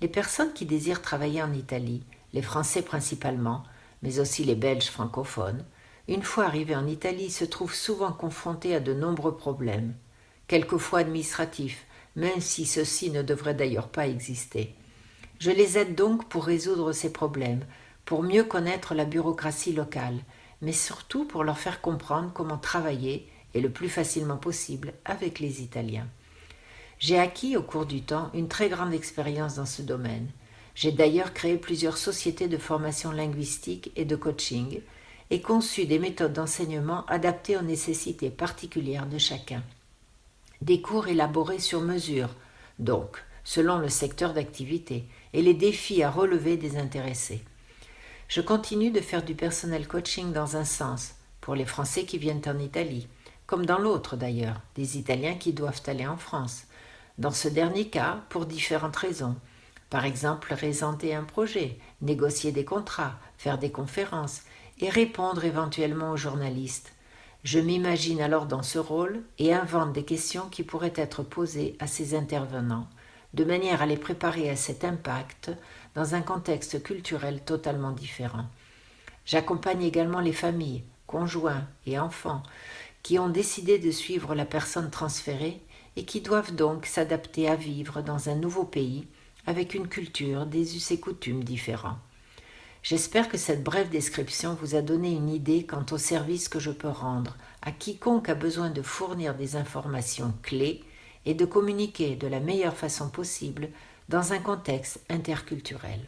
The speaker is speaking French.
Les personnes qui désirent travailler en Italie, les Français principalement, mais aussi les Belges francophones, une fois arrivés en Italie, se trouvent souvent confrontés à de nombreux problèmes, quelquefois administratifs, même si ceux-ci ne devraient d'ailleurs pas exister. Je les aide donc pour résoudre ces problèmes, pour mieux connaître la bureaucratie locale, mais surtout pour leur faire comprendre comment travailler, et le plus facilement possible, avec les Italiens. J'ai acquis au cours du temps une très grande expérience dans ce domaine. J'ai d'ailleurs créé plusieurs sociétés de formation linguistique et de coaching et conçu des méthodes d'enseignement adaptées aux nécessités particulières de chacun. Des cours élaborés sur mesure, donc, selon le secteur d'activité et les défis à relever des intéressés. Je continue de faire du personnel coaching dans un sens, pour les Français qui viennent en Italie, comme dans l'autre d'ailleurs, des Italiens qui doivent aller en France. Dans ce dernier cas, pour différentes raisons. Par exemple, présenter un projet, négocier des contrats, faire des conférences et répondre éventuellement aux journalistes. Je m'imagine alors dans ce rôle et invente des questions qui pourraient être posées à ces intervenants, de manière à les préparer à cet impact dans un contexte culturel totalement différent. J'accompagne également les familles, conjoints et enfants qui ont décidé de suivre la personne transférée et qui doivent donc s'adapter à vivre dans un nouveau pays avec une culture, des us et coutumes différents. J'espère que cette brève description vous a donné une idée quant au service que je peux rendre à quiconque a besoin de fournir des informations clés et de communiquer de la meilleure façon possible dans un contexte interculturel.